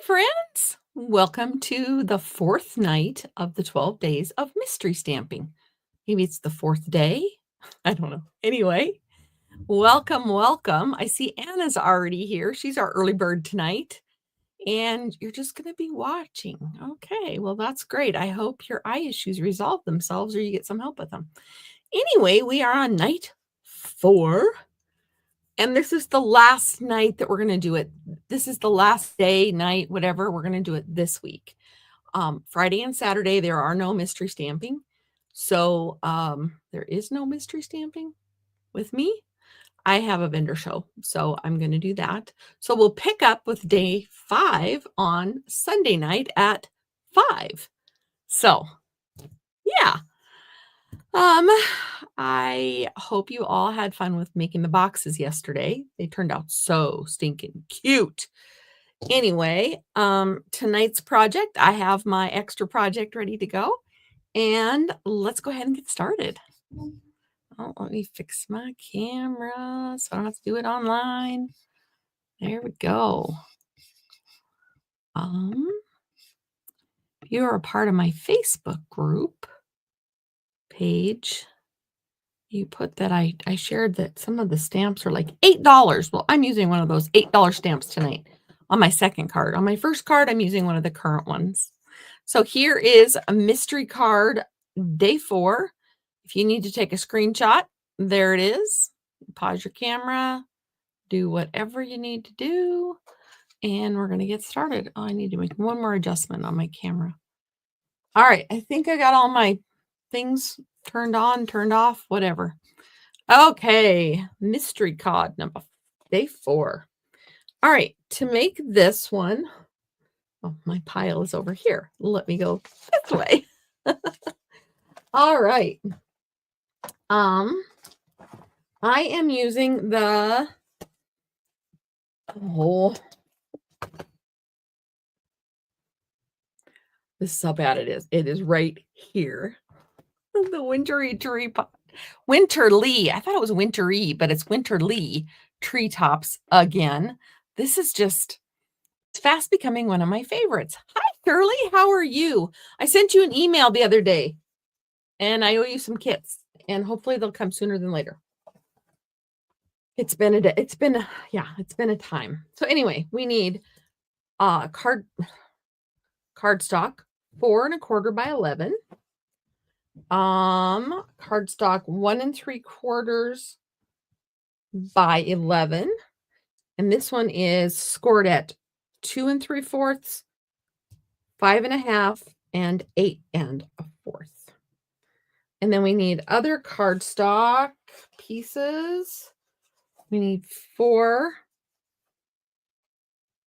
friends. Welcome to the fourth night of the 12 days of mystery stamping. Maybe it's the fourth day. I don't know. Anyway, welcome, welcome. I see Anna's already here. She's our early bird tonight. And you're just going to be watching. Okay, well, that's great. I hope your eye issues resolve themselves or you get some help with them. Anyway, we are on night 4. And this is the last night that we're going to do it. This is the last day, night, whatever. We're going to do it this week. Friday and Saturday, there are no mystery stamping. So there is no mystery stamping with me. I have a vendor show, so I'm going to do that. So we'll pick up with day 5 on Sunday night at 5. So, yeah. I hope you all had fun with making the boxes yesterday. They turned out so stinking cute. Anyway, tonight's project, I have my extra project ready to go. And let's go ahead and get started. Oh, let me fix my camera so I don't have to do it online. There we go. If you're a part of my Facebook group page, you put that I shared that some of the stamps are like $8. Well, I'm using one of those $8 stamps tonight on my second card. On my first card, I'm using one of the current ones. So here is a mystery card, day 4. If you need to take a screenshot, there it is. Pause your camera, do whatever you need to do, and we're going to get started. Oh, I need to make one more adjustment on my camera. All right, I think I got all my things turned on, turned off, whatever. Okay, mystery card number day 4. All right, to make this one, oh, my pile is over here. Let me go this way. All right. I am using the this is how bad it is. It is right here. The Winterly. I thought it was Wintery, but it's Winterly Treetops again. This is just, it's fast becoming one of my favorites. Hi, Shirley. How are you? I sent you an email the other day, and I owe you some kits, and hopefully they'll come sooner than later. It's been a day. It's been a time. So anyway, we need cardstock 4 1/4 by 11. Cardstock 1 3/4 by 11. And this one is scored at 2 3/4, 5 1/2, and 8 1/4. And then we need other cardstock pieces. We need 4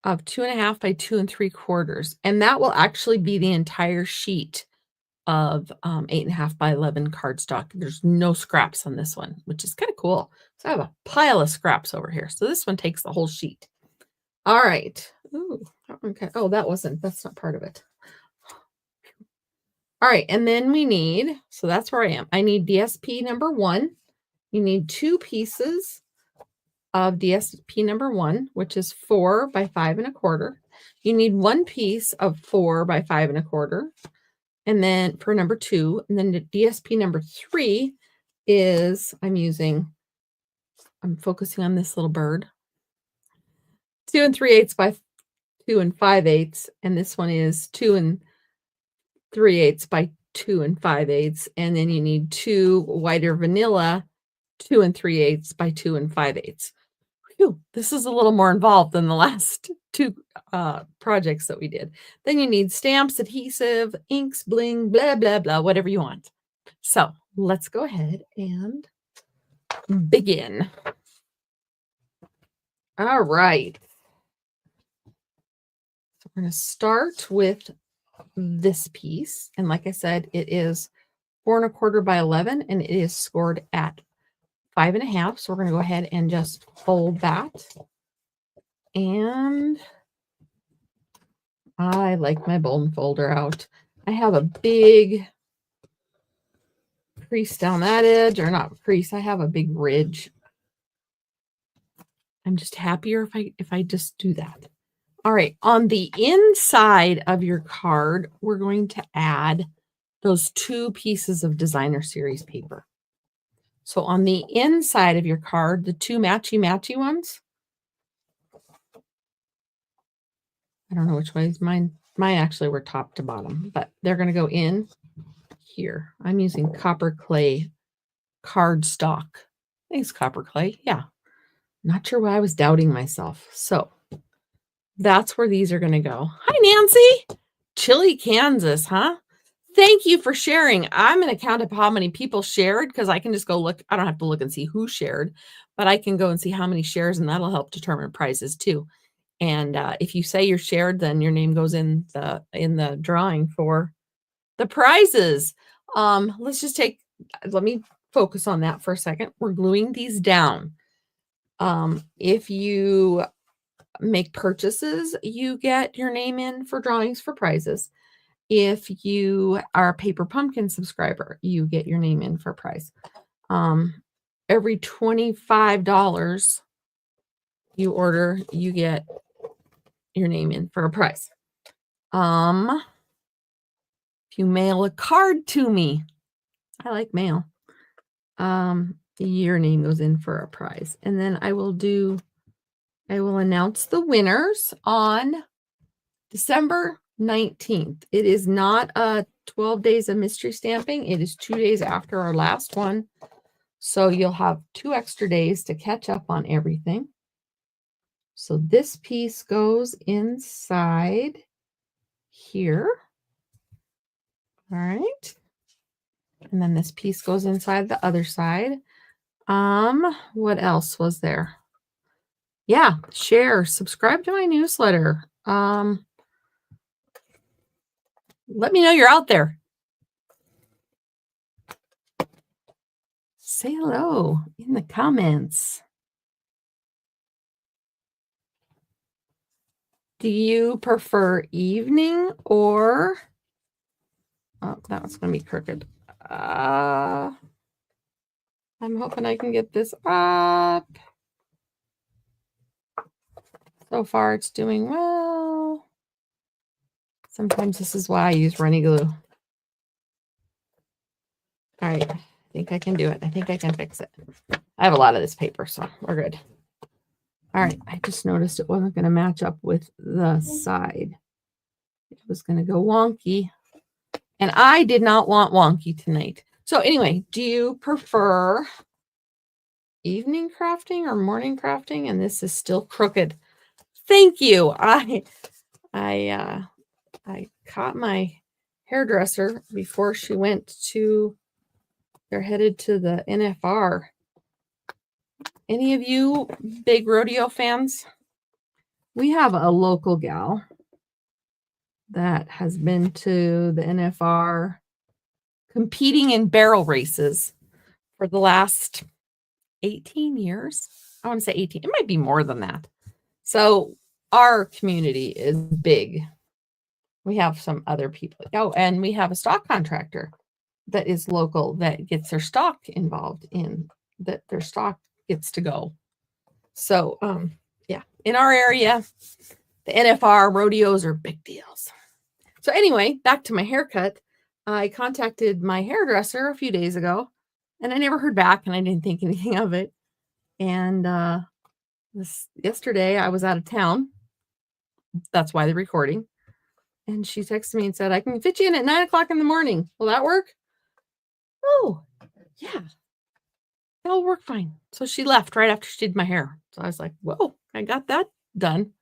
of 2 1/2 by 2 3/4. And that will actually be the entire sheet of 8 1/2 by 11 cardstock. There's no scraps on this one, which is kind of cool. So I have a pile of scraps over here. So this one takes the whole sheet. All right. Ooh, okay. Oh, that's not part of it. All right. And then we need, so that's where I am. I need DSP number 1. You need 2 pieces of DSP number 1, which is 4 by 5 1/4. You need 1 piece of 4 by 5 1/4. And then for number 2, and then the DSP number 3 is, I'm focusing on this little bird. 2 3/8 by 2 5/8. And this one is 2 3/8 by 2 5/8. And then you need 2 whiter vanilla, 2 3/8 by 2 5/8. Whew, this is a little more involved than the last 2 projects that we did. Then you need stamps, adhesive, inks, bling, blah, blah, blah, whatever you want. So let's go ahead and begin. All right. So we're going to start with this piece. And like I said, it is 4 1/4 by 11, and it is scored at 5 1/2. So we're going to go ahead and just fold that. And I like my bone folder out. I have a big crease down that edge, or not crease. I have a big ridge. I'm just happier if I just do that. All right, on the inside of your card, we're going to add those 2 pieces of designer series paper. So on the inside of your card, the 2 matchy-matchy ones, I don't know which ways mine actually were top to bottom, but they're going to go in here. I'm using copper clay cardstock. I think it's copper clay. Yeah. Not sure why I was doubting myself. So that's where these are going to go. Hi, Nancy. Chile, Kansas, huh? Thank you for sharing. I'm going to count up how many people shared because I can just go look. I don't have to look and see who shared, but I can go and see how many shares, and that'll help determine prizes too. And if you say you're shared, then your name goes in the drawing for the prizes. Let's just let me focus on that for a second. We're gluing these down. If you make purchases, you get your name in for drawings for prizes. If you are a Paper Pumpkin subscriber, you get your name in for a prize. Every $25 you order, you get your name in for a prize. If you mail a card to me, I like mail. Your name goes in for a prize. And then I will announce the winners on December 19th. It is not 12 days of mystery stamping. It is 2 days after our last one. So you'll have 2 extra days to catch up on everything. So this piece goes inside here. All right. And then this piece goes inside the other side. What else was there? Yeah, share, subscribe to my newsletter. Let me know you're out there. Say hello in the comments. Do you prefer evening or... Oh, that one's going to be crooked. I'm hoping I can get this up. So far, it's doing well. Sometimes this is why I use runny glue. All right. I think I can do it. I think I can fix it. I have a lot of this paper, so we're good. All right. I just noticed it wasn't going to match up with the side. It was going to go wonky. And I did not want wonky tonight. So anyway, do you prefer evening crafting or morning crafting? And this is still crooked. Thank you. I caught my hairdresser before she went to, they're headed to the NFR. Any of you big rodeo fans? We have a local gal that has been to the NFR competing in barrel races for the last 18 years. I want to say 18. It might be more than that. So our community is big. We have some other people. Oh, and we have a stock contractor that is local that gets their stock involved in that. Their stock gets to go. So, yeah, in our area, the NFR rodeos are big deals. So anyway, back to my haircut. I contacted my hairdresser a few days ago, and I never heard back, and I didn't think anything of it. And yesterday, I was out of town. That's why the recording. And she texted me and said, I can fit you in at 9 o'clock in the morning. Will that work? Oh, yeah. That'll work fine. So she left right after she did my hair. So I was like, whoa, I got that done.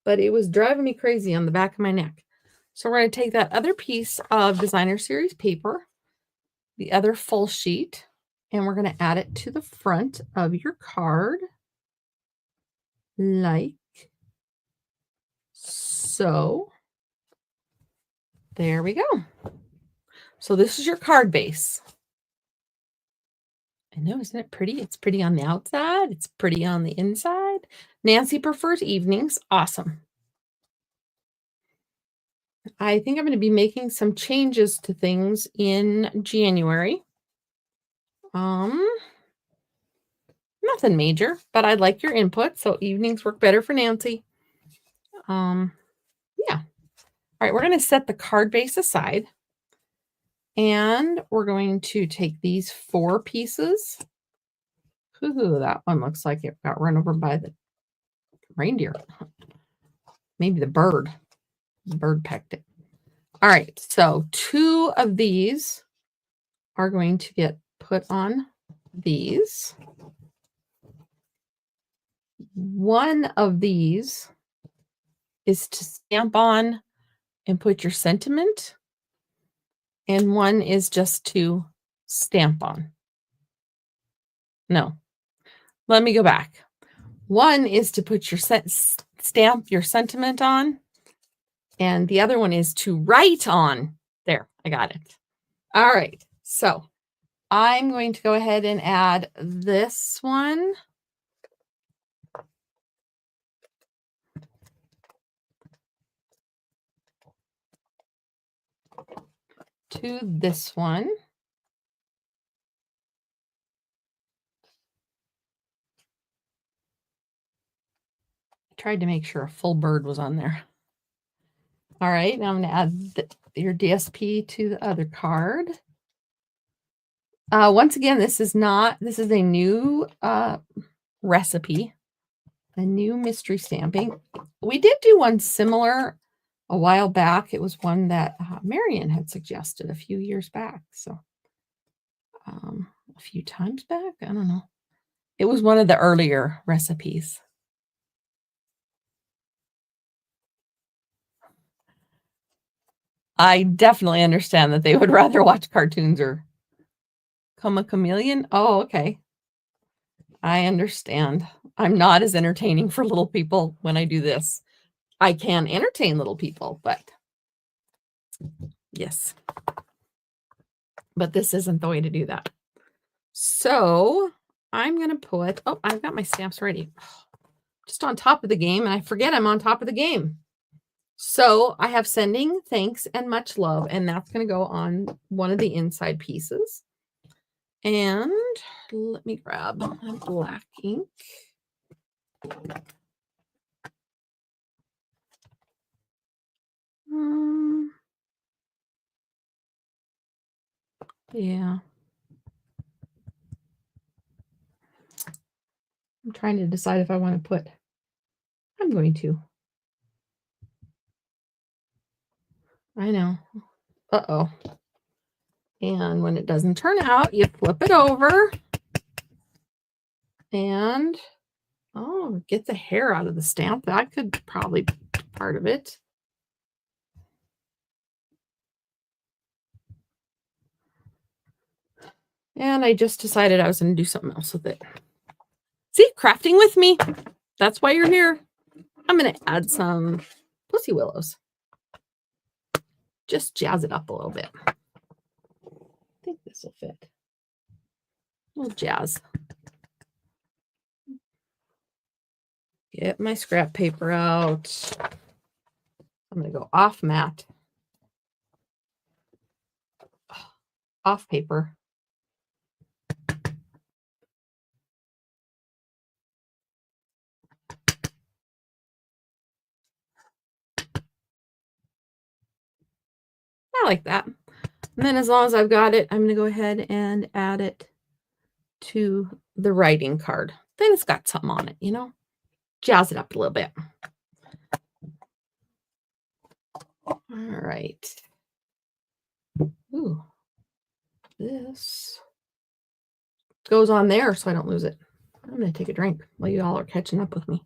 But it was driving me crazy on the back of my neck. So we're going to take that other piece of designer series paper, the other full sheet, and we're going to add it to the front of your card like so. There we go. So this is your card base. I know, isn't it pretty? It's pretty on the outside. It's pretty on the inside. Nancy prefers evenings. Awesome. I think I'm going to be making some changes to things in January. Nothing major, but I'd like your input. So evenings work better for Nancy. Yeah. All right, we're going to set the card base aside. And we're going to take these 4 pieces. Ooh, that one looks like it got run over by the reindeer. Maybe the bird. The bird pecked it. All right, so 2 of these are going to get put on these. 1 of these is to stamp on and put your sentiment, and 1 is just to stamp on. No, let me go back. 1 is to put your stamp your sentiment on, and the other one is to write on. There, I got it. All right, so I'm going to go ahead and add this one. To this one. I tried to make sure a full bird was on there. All right, now I'm going to add your DSP to the other card. Once again, this is a new recipe, a new mystery stamping. We did do one similar a while back. It was one that Marion had suggested a few years back. So a few times back, I don't know. It was one of the earlier recipes. I definitely understand that they would rather watch cartoons or Come a Chameleon. Oh, okay. I understand. I'm not as entertaining for little people when I do this. I can entertain little people, but yes. But this isn't the way to do that. So I'm going to put, oh, I've got my stamps ready. Just on top of the game, and I forget I'm on top of the game. So I have sending thanks and much love, and that's going to go on one of the inside pieces. And let me grab my black ink. Yeah. I'm trying to decide if I want to put, I'm going to. I know. Uh-oh. And when it doesn't turn out, you flip it over and, oh, get the hair out of the stamp. That could probably be part of it. And I just decided I was going to do something else with it. See, crafting with me. That's why you're here. I'm going to add some pussy willows. Just jazz it up a little bit. I think this will fit. A little jazz. Get my scrap paper out. I'm going to go off mat. Off paper. I like that. And then as long as I've got it, I'm going to go ahead and add it to the writing card. Then it's got something on it, you know? Jazz it up a little bit. All right. Ooh. This goes on there so I don't lose it. I'm going to take a drink while you all are catching up with me.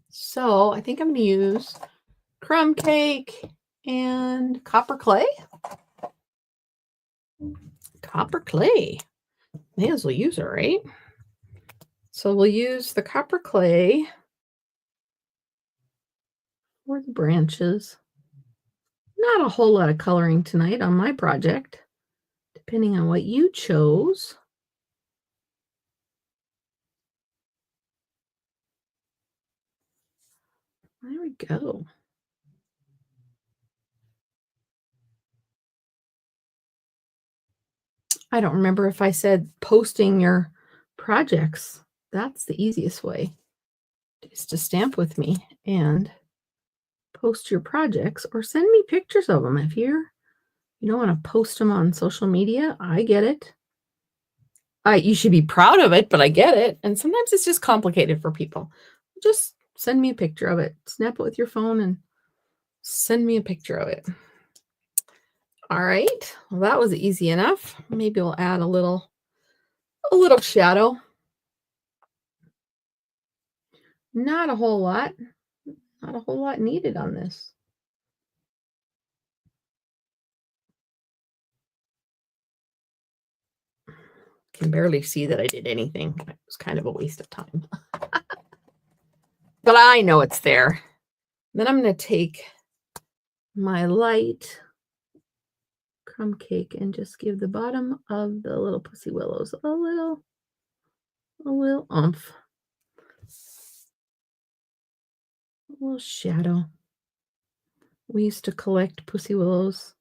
So I think I'm going to use crumb cake and copper clay. Copper clay. May as well use it, right? So we'll use the copper clay for the branches. Not a whole lot of coloring tonight on my project, depending on what you chose. There we go. I don't remember if I said posting your projects. That's the easiest way. is to stamp with me and post your projects or send me pictures of them. If you don't want to post them on social media, I get it. You should be proud of it, but I get it. And sometimes it's just complicated for people. Just send me a picture of it. Snap it with your phone and send me a picture of it. All right. Well, that was easy enough. Maybe we'll add a little shadow. Not a whole lot. Not a whole lot needed on this. Can barely see that I did anything. It was kind of a waste of time. But I know it's there. Then I'm going to take my light crumb cake and just give the bottom of the little Pussy Willows a little oomph. A little shadow. We used to collect Pussy Willows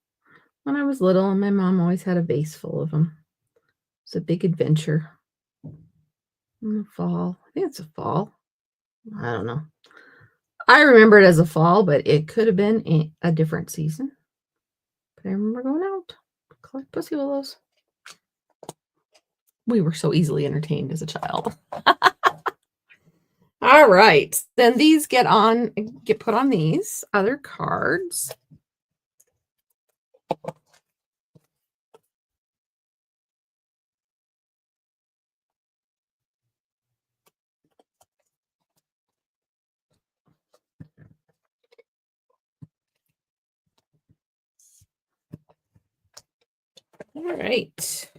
when I was little, and my mom always had a vase full of them. It's a big adventure. In the fall. I think it's a fall. I don't know. I remember it as a fall, but it could have been a different season. But I remember going out to collect Pussy Willows. We were so easily entertained as a child. All right. Then these get put on these other cards. All right.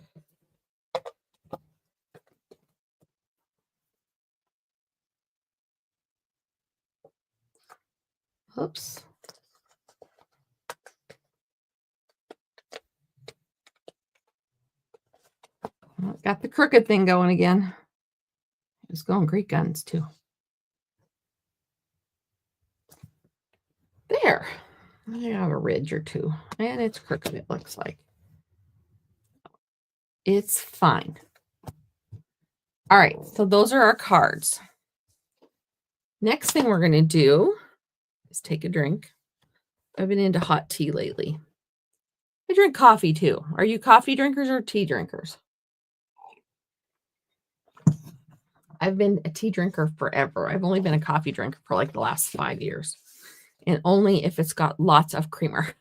Oops. Got the crooked thing going again. It's going great guns too. There. I have a ridge or two. And it's crooked, it looks like. It's fine. All right, so those are our cards. Next thing we're going to do is take a drink. I've been into hot tea lately. I drink coffee too. Are you coffee drinkers or tea drinkers? I've been a tea drinker forever. I've only been a coffee drinker for like the last 5 years. And only if it's got lots of creamer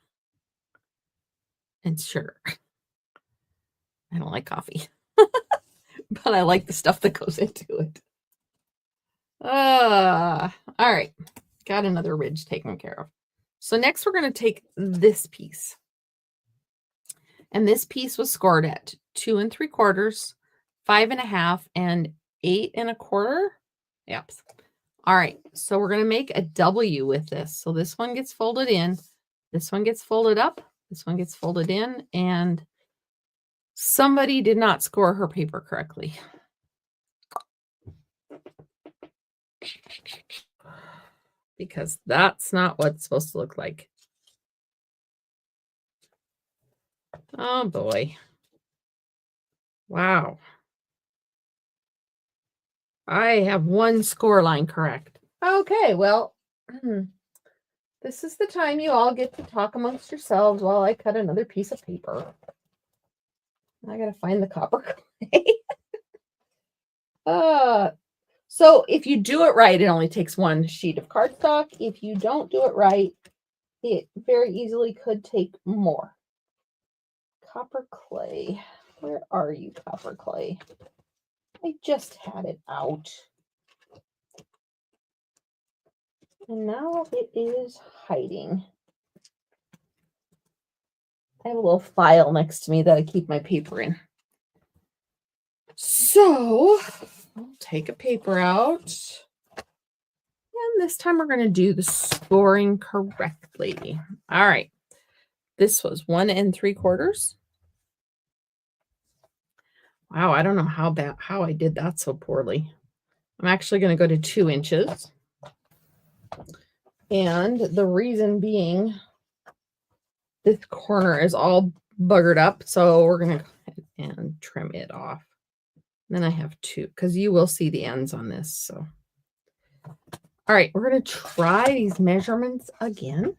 and sugar. I don't like coffee. But I like the stuff that goes into it. All right. Got another ridge taken care of. So next we're going to take this piece. And this piece was scored at 2 3/4, 5 1/2, and 8 1/4. Yep. All right. So we're going to make a W with this. So this one gets folded in. This one gets folded up. This one gets folded in. And somebody did not score her paper correctly. Because that's not what it's supposed to look like. Oh boy. Wow. I have one score line correct. Okay, well, this is the time you all get to talk amongst yourselves while I cut another piece of paper. I gotta find the copper clay. So if you do it right, it only takes one sheet of cardstock. If you don't do it right, it very easily could take more. Copper clay. Where are you, copper clay? I just had it out. And now it is hiding. I have a little file next to me that I keep my paper in. So I'll take a paper out. And this time we're going to do the scoring correctly. All right. This was 1 3/4. Wow, I don't know how I did that so poorly. I'm actually going to go to 2 inches. And the reason being, this corner is all buggered up. So we're going to go ahead and trim it off. And then I have 2, because you will see the ends on this. So All right, we're going to try these measurements again.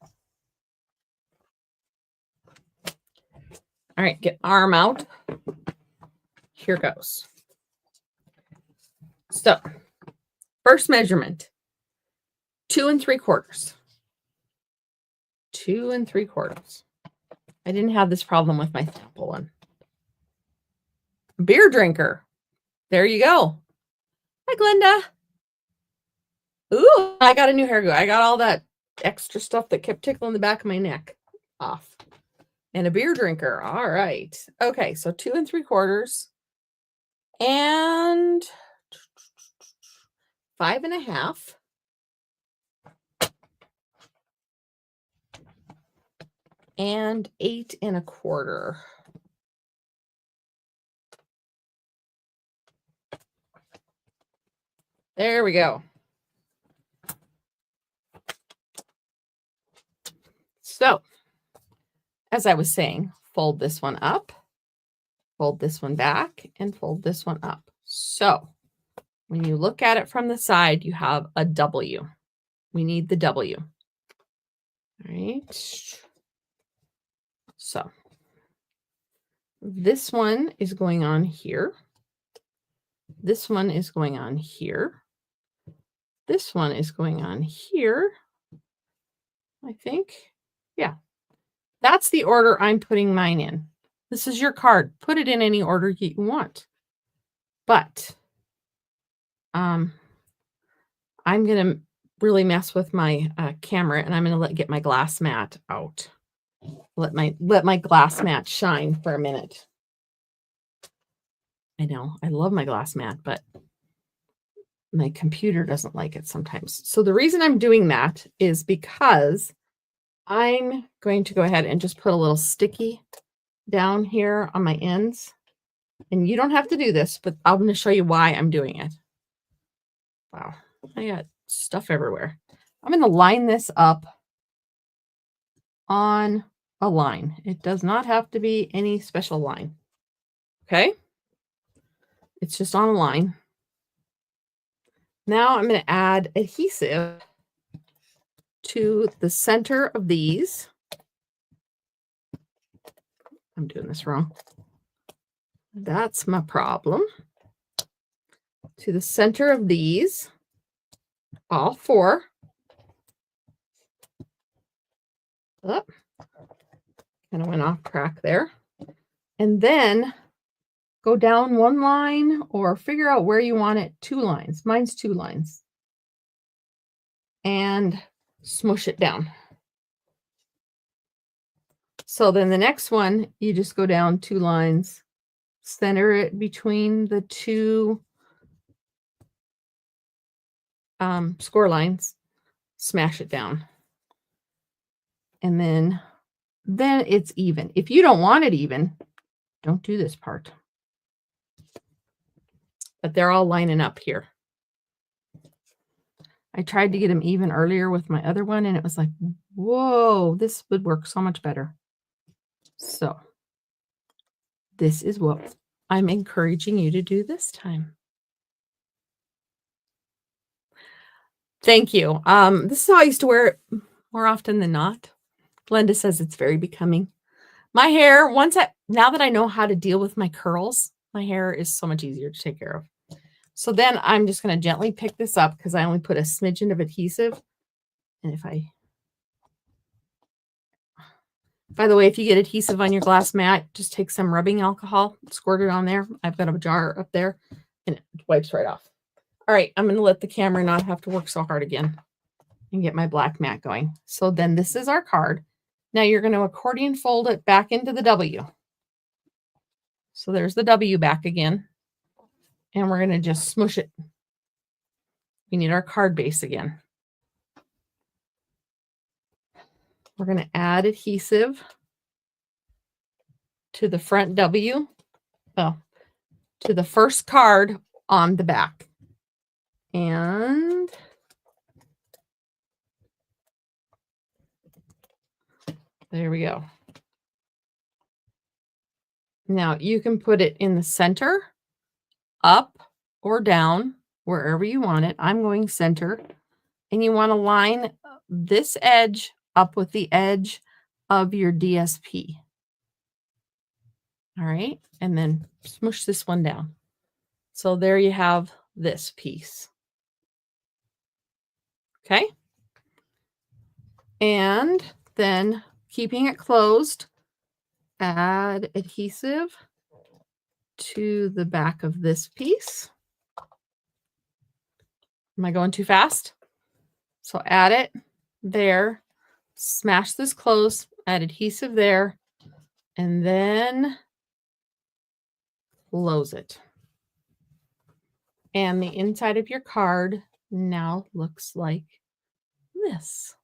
All right, get arm out. Here goes. So, first measurement, 2 3/4. 2 3/4. I didn't have this problem with my sample one. Beer drinker. There you go. Hi, Glenda. Ooh, I got a new hairdo. I got all that extra stuff that kept tickling the back of my neck off. And a beer drinker. All right. Okay, so 2 3/4 and 5 1/2. And 8 1/4. There we go. So, as I was saying, fold this one up, fold this one back, and fold this one up. So, when you look at it from the side, you have a W. We need the W. All right. So, this one is going on here. This one is going on here. This one is going on here. I think. Yeah. That's the order I'm putting mine in. This is your card. Put it in any order you want. But I'm going to really mess with my camera, and I'm going to get my glass mat out. Let my glass mat shine for a minute. I know, I love my glass mat, but my computer doesn't like it sometimes. So the reason I'm doing that is because I'm going to go ahead and just put a little sticky down here on my ends. And you don't have to do this, but I'm going to show you why I'm doing it. Wow, I got stuff everywhere. I'm going to line this up on a line. It does not have to be any special line. Okay? It's just on a line. Now I'm going to add adhesive to the center of these. I'm doing this wrong. That's my problem. To the center of these, all 4. Oh, kind of went off track there. And then go down 1 line or figure out where you want it. 2 lines. Mine's 2 lines. And smush it down. So then the next one, you just go down 2 lines, center it between the 2 score lines, smash it down. And then it's even. If you don't want it even, don't do this part. But they're all lining up here. I tried to get them even earlier with my other one, and it was like, whoa, this would work so much better. So this is what I'm encouraging you to do this time. Thank you. This is how I used to wear it more often than not. Glenda says it's very becoming. My hair, now that I know how to deal with my curls, my hair is so much easier to take care of. So then I'm just going to gently pick this up because I only put a smidgen of adhesive. And by the way, if you get adhesive on your glass mat, just take some rubbing alcohol, squirt it on there. I've got a jar up there and it wipes right off. All right, I'm going to let the camera not have to work so hard again and get my black mat going. So then this is our card. Now you're going to accordion fold it back into the W. So there's the W back again. And we're going to just smush it. We need our card base again. We're going to add adhesive to the front W. Oh, to the first card on the back. And there we go. Now you can put it in the center, up or down, wherever you want it. I'm going center. And you want to line this edge up with the edge of your DSP. All right. And then smush this one down. So there you have this piece. Okay. And then keeping it closed, add adhesive to the back of this piece. Am I going too fast? So add it there, smash this closed, add adhesive there, and then close it. And the inside of your card now looks like this.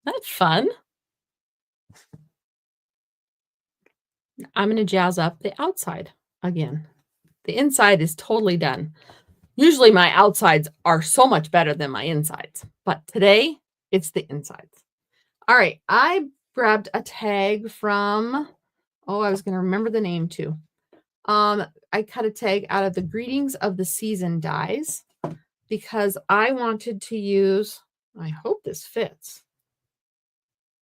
That's fun. I'm going to jazz up the outside again. The inside is totally done. Usually my outsides are so much better than my insides, but today it's the insides. All right, I grabbed a tag from, I was going to remember the name too. I cut a tag out of the Greetings of the Season dies because I wanted to use, I hope this fits.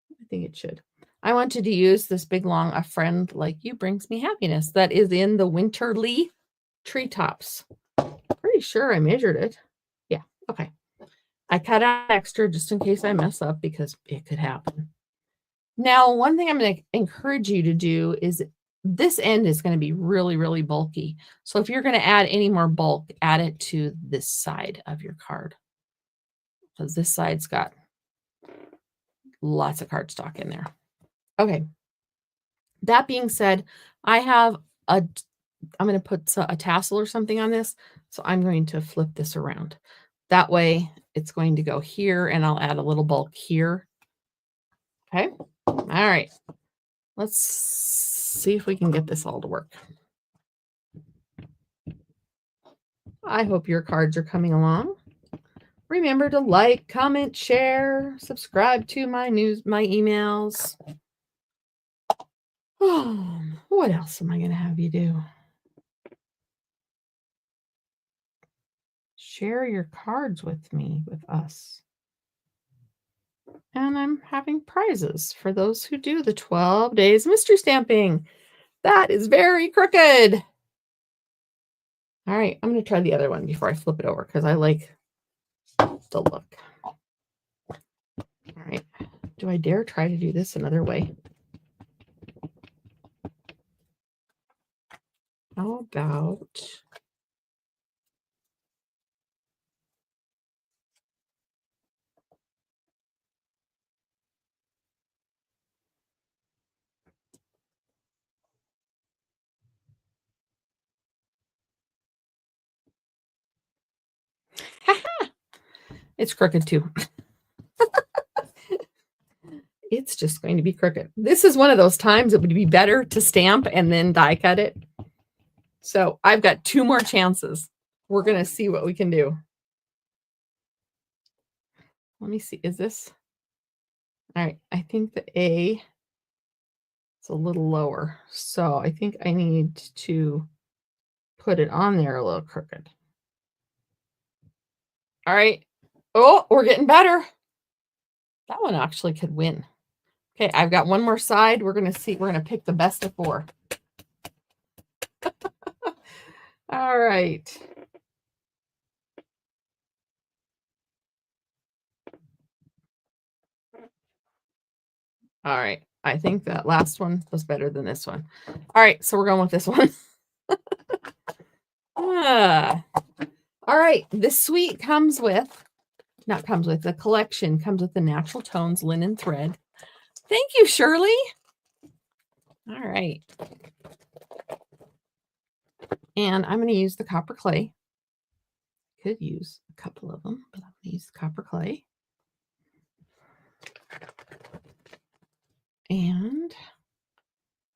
I think it should. I wanted to use this big long A Friend Like You Brings Me Happiness that is in the Winterly Treetops. Pretty sure I measured it. Yeah, okay. I cut out extra just in case I mess up because it could happen. Now, one thing I'm going to encourage you to do is this end is going to be really, really bulky. So if you're going to add any more bulk, add it to this side of your card. Because this side's got lots of cardstock in there. Okay. That being said, I'm going to put a tassel or something on this. So I'm going to flip this around. That way it's going to go here and I'll add a little bulk here. Okay. All right. Let's see if we can get this all to work. I hope your cards are coming along. Remember to like, comment, share, subscribe to my emails. Oh, what else am I going to have you do? Share your cards with me, with us. And I'm having prizes for those who do the 12 days mystery stamping. That is very crooked. All right, I'm going to try the other one before I flip it over because I like the look. All right, do I dare try to do this another way? How about... It's crooked too. It's just going to be crooked. This is one of those times it would be better to stamp and then die cut it. So I've got 2 more chances. We're going to see what we can do. Let me see. Is this? All right. I think the A is a little lower. So I think I need to put it on there a little crooked. All right. Oh, we're getting better. That one actually could win. Okay, I've got one more side. We're going to see. We're going to pick the best of 4. All right. All right. I think that last one was better than this one. All right. So we're going with this one. All right. This suite the collection comes with the Natural Tones linen thread. Thank you, Shirley. All right. And I'm going to use the copper clay. Could use a couple of them, but I'm going to use the copper clay. And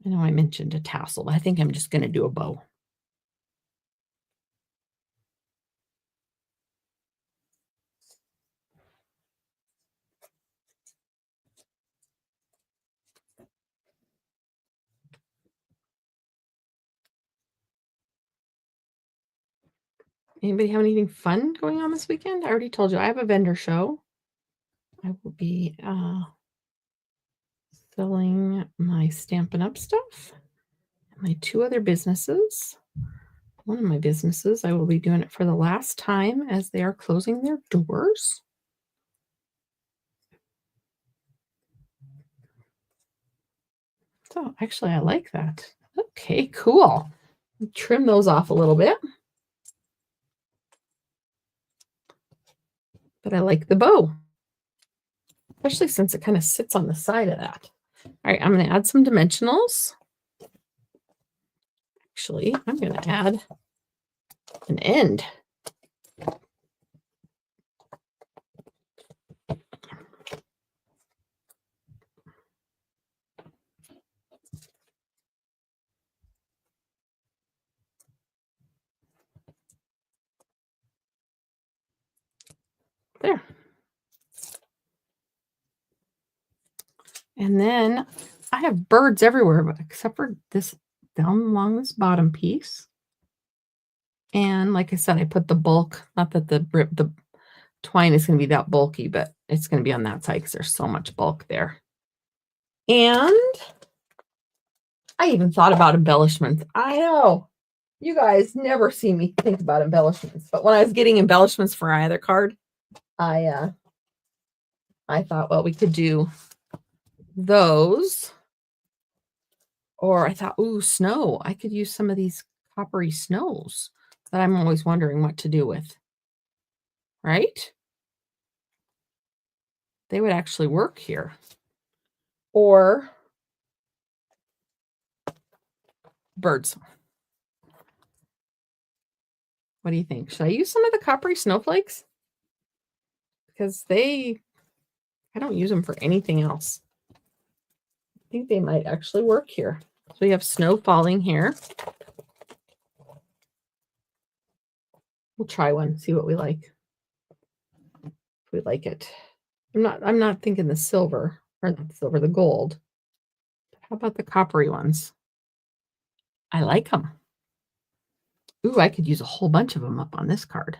I know I mentioned a tassel, but I think I'm just going to do a bow. Anybody have anything fun going on this weekend? I already told you I have a vendor show. I will be selling my Stampin' Up stuff. My 2 other businesses. One of my businesses, I will be doing it for the last time as they are closing their doors. So actually, I like that. Okay, cool. Trim those off a little bit. But I like the bow, especially since it kind of sits on the side of that. All right, I'm going to add some dimensionals. Actually, I'm going to add an end. There. And then I have birds everywhere, but except for this down along this bottom piece. And like I said, I put the bulk, not that the twine is going to be that bulky, but it's going to be on that side because there's so much bulk there. And I even thought about embellishments. I know you guys never see me think about embellishments, but when I was getting embellishments for either card, I thought, well, we could do those. Or I thought, ooh, snow. I could use some of these coppery snows that I'm always wondering what to do with. Right? They would actually work here. Or birds. What do you think? Should I use some of the coppery snowflakes? Because I don't use them for anything else. I think they might actually work here. So we have snow falling here. We'll try one, see what we like. If we like it. I'm not thinking the silver, or not the silver, the gold. How about the coppery ones? I like them. Ooh, I could use a whole bunch of them up on this card.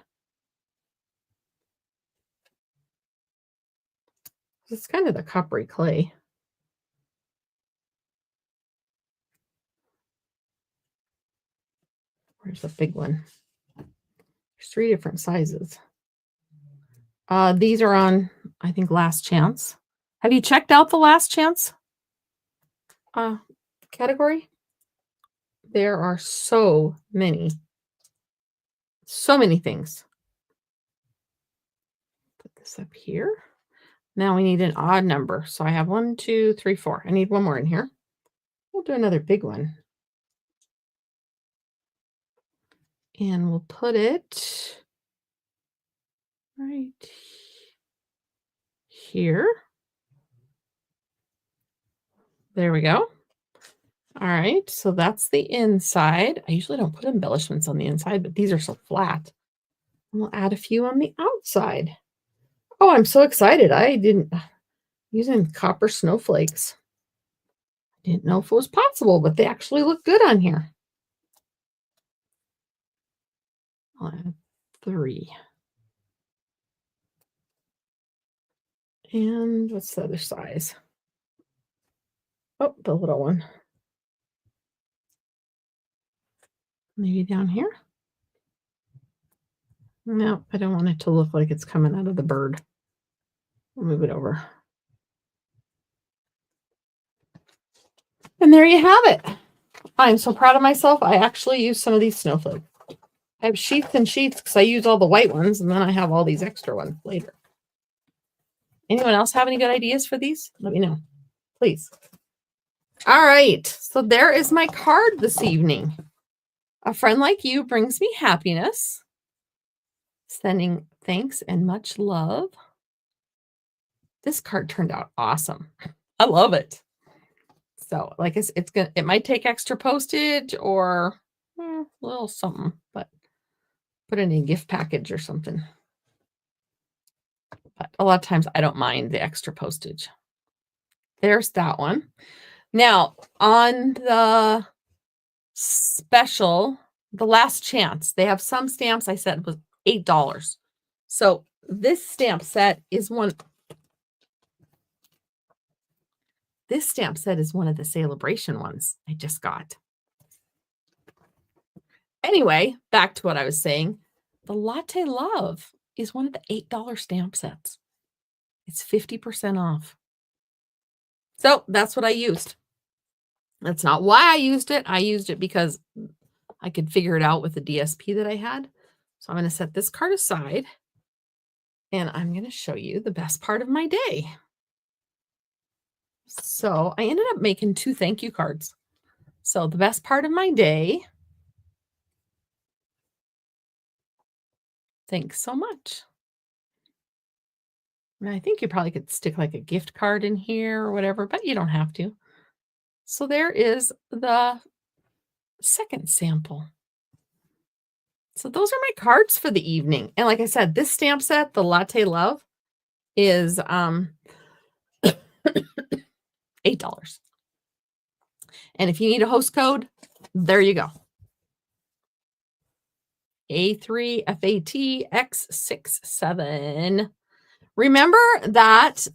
It's kind of the coppery clay. Where's the big one? There's 3 different sizes. These are on, I think, Last Chance. Have you checked out the Last Chance category? There are so many things. Put this up here. Now we need an odd number. So I have 1, 2, 3, 4. I need one more in here. We'll do another big one. And we'll put it right here. There we go. All right, so that's the inside. I usually don't put embellishments on the inside, but these are so flat. And we'll add a few on the outside. Oh, I'm so excited. I didn't using copper snowflakes. Didn't know if it was possible, but they actually look good on here. I'll add 3. And what's the other size? Oh, the little one. Maybe down here. No, I don't want it to look like it's coming out of the bird. I'll move it over. And there you have it. I'm so proud of myself. I actually used some of these snowflakes. I have sheets and sheets because I use all the white ones, and then I have all these extra ones later. Anyone else have any good ideas for these? Let me know, please. All right, so there is my card this evening. A friend like you brings me happiness. Sending thanks and much love. This card turned out awesome. I love it. So, like it might take extra postage or a little something, but put it in a gift package or something. But a lot of times I don't mind the extra postage. There's that one. Now, on the special the last chance. They have some stamps I said was $8. So this stamp set is one. This stamp set is one of the celebration ones I just got. Anyway, back to what I was saying. The Latte Love is one of the $8 stamp sets. It's 50% off. So that's what I used. That's not why I used it. I used it because I could figure it out with the DSP that I had. So I'm going to set this card aside and I'm going to show you the best part of my day. So I ended up making 2 thank you cards. So the best part of my day. Thanks so much. And I think you probably could stick like a gift card in here or whatever, but you don't have to. So there is the second sample. So those are my cards for the evening. And like I said, this stamp set, the Latte Love, is $8. And if you need a host code, there you go. A3FATX67. Remember that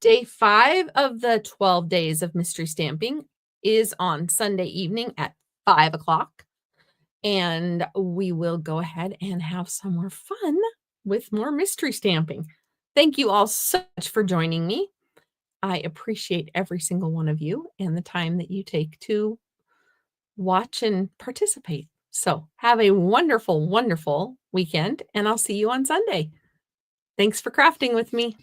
day 5 of the 12 days of mystery stamping is on Sunday evening at 5 o'clock. And we will go ahead and have some more fun with more mystery stamping. Thank you all so much for joining me. I appreciate every single one of you and the time that you take to watch and participate. So have a wonderful, wonderful weekend, and I'll see you on Sunday. Thanks for crafting with me.